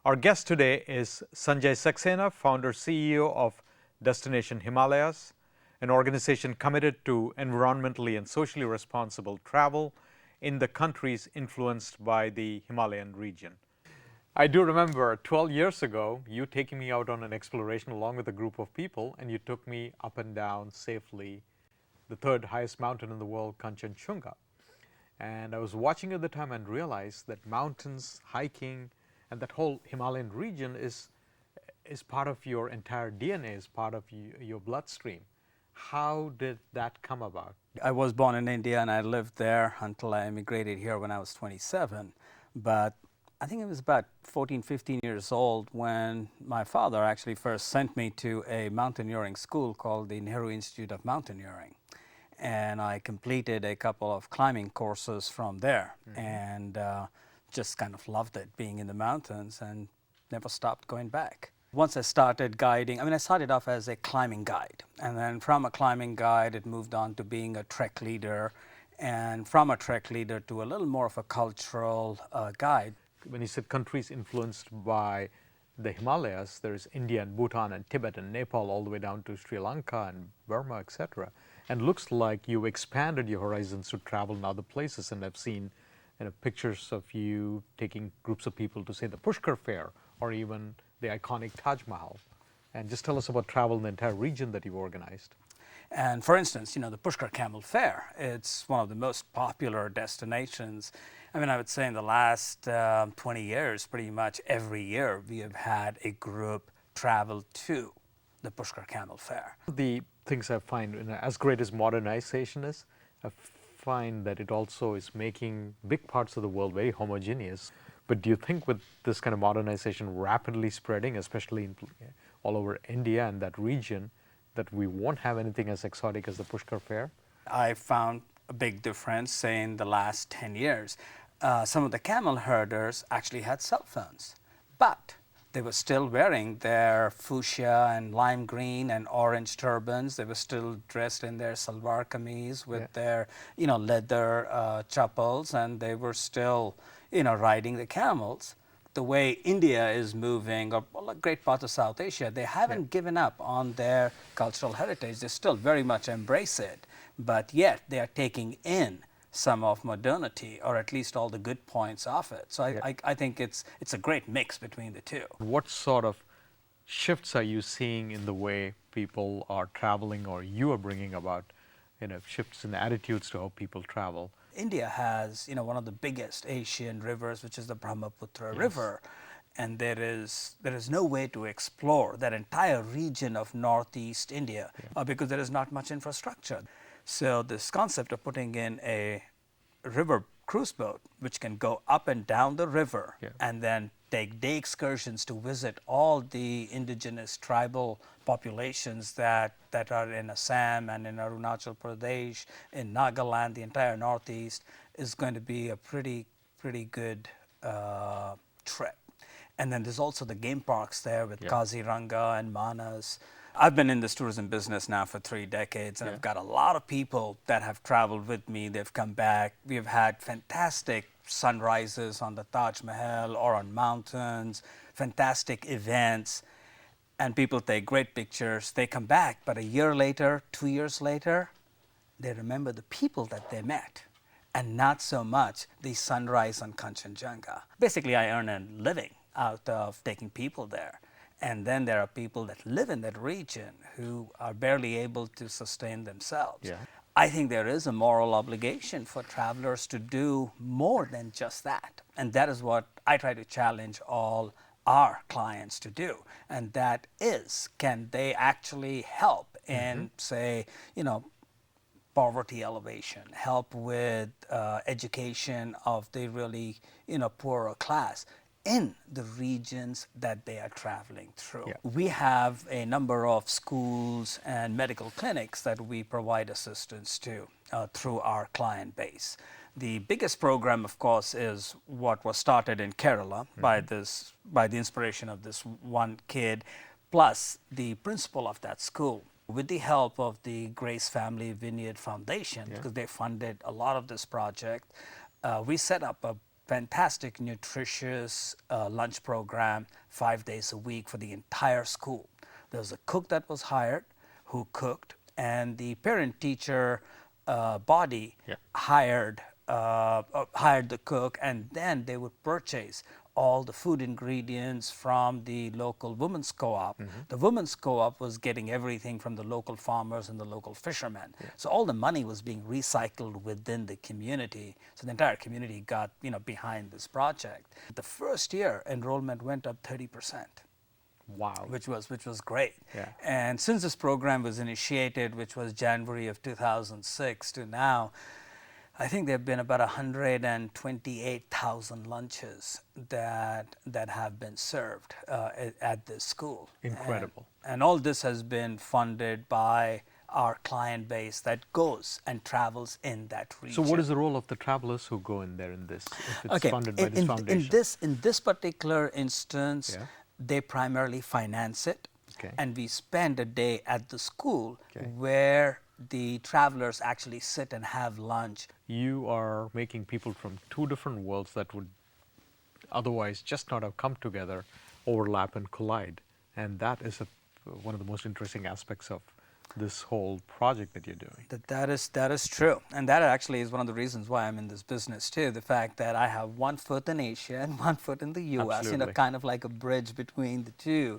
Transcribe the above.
Our guest today is Sanjay Saxena, founder CEO of Destination Himalayas, an organization committed to environmentally and socially responsible travel in the countries influenced by the Himalayan region. I do remember 12 years ago, you taking me out on an exploration along with a group of people, and you took me up and down safely the third highest mountain in the world, Kanchenjunga. And I was watching at the time and realized that mountains, hiking, and that whole Himalayan region is part of your entire DNA, is part of your bloodstream. How did that come about? I was born in India and I lived there until I immigrated here when I was 27. But I think it was about 14, 15 years old when my father actually first sent me to a mountaineering school called the Nehru Institute of Mountaineering. And I completed a couple of climbing courses from there, and just kind of loved it, being in the mountains, and never stopped going back. Once I started guiding, I started off as a climbing guide, and then from a climbing guide it moved on to being a trek leader, and from a trek leader to a little more of a cultural guide. When you said countries influenced by the Himalayas, there's India and Bhutan and Tibet and Nepal all the way down to Sri Lanka and Burma, etc. And looks like you expanded your horizons to travel in other places. And I've seen pictures of you taking groups of people to, say, the Pushkar Fair or even the iconic Taj Mahal. And just tell us about travel in the entire region that you've organized. And for instance, the Pushkar Camel Fair, it's one of the most popular destinations. I would say in the last 20 years, pretty much every year, we have had a group travel to the Pushkar Camel Fair. The things I find, as great as modernization is, I find that it also is making big parts of the world very homogeneous. But do you think with this kind of modernization rapidly spreading, especially all over India and that region, that we won't have anything as exotic as the Pushkar Fair? I found a big difference, say, in the last 10 years. Some of the camel herders actually had cell phones, but they were still wearing their fuchsia and lime green and orange turbans. They were still dressed in their salwar kameez with their, leather chappals, and they were still, riding the camels. The way India is moving, or great parts of South Asia, they haven't given up on their cultural heritage. They still very much embrace it, but yet they are taking in some of modernity, or at least all the good points of it. So I think it's a great mix between the two. What sort of shifts are you seeing in the way people are traveling, or you are bringing about shifts in attitudes to how people travel? India has one of the biggest Asian rivers, which is the Brahmaputra River, and there is no way to explore that entire region of northeast India because there is not much infrastructure. So this concept of putting in a river cruise boat, which can go up and down the river and then take day excursions to visit all the indigenous tribal populations that are in Assam and in Arunachal Pradesh, in Nagaland, the entire Northeast, is going to be a pretty good trip. And then there's also the game parks there with Kaziranga and Manas. I've been in this tourism business now for 3 decades, and I've got a lot of people that have traveled with me. They've come back. We've had fantastic sunrises on the Taj Mahal or on mountains, fantastic events, and people take great pictures. They come back, but a year later, 2 years later, they remember the people that they met, and not so much the sunrise on Kanchenjunga. Basically, I earn a living out of taking people there. And then there are people that live in that region who are barely able to sustain themselves. I think there is a moral obligation for travelers to do more than just that. And that is what I try to challenge all our clients to do. And that is, can they actually help in, say, poverty elevation, help with education of the really, poorer class in the regions that they are traveling through. We have a number of schools and medical clinics that we provide assistance to through our client base. The biggest program, of course, is what was started in Kerala by the inspiration of this one kid, plus the principal of that school. With the help of the Grace Family Vineyard Foundation, because they funded a lot of this project, we set up a fantastic, nutritious lunch program 5 days a week for the entire school. There was a cook that was hired who cooked, and the parent-teacher body hired the cook, and then they would purchase all the food ingredients from the local women's co-op. The women's co-op was getting everything from the local farmers and the local fishermen. So all the money was being recycled within the community. So the entire community got behind this project. The first year, enrollment went up 30%. Wow. Which was great. Yeah. And since this program was initiated, which was January of 2006 to now, I think there have been about 128,000 lunches that have been served at this school. Incredible. And all this has been funded by our client base that goes and travels in that region. So what is the role of the travelers who go in there in this, if it's funded by this foundation? In this particular instance, they primarily finance it. And we spend a day at the school where the travelers actually sit and have lunch. You are making people from two different worlds that would otherwise just not have come together, overlap and collide. And that is one of the most interesting aspects of this whole project that you're doing. That is true. And that actually is one of the reasons why I'm in this business too. The fact that I have one foot in Asia and one foot in the US, Absolutely. kind of like a bridge between the two.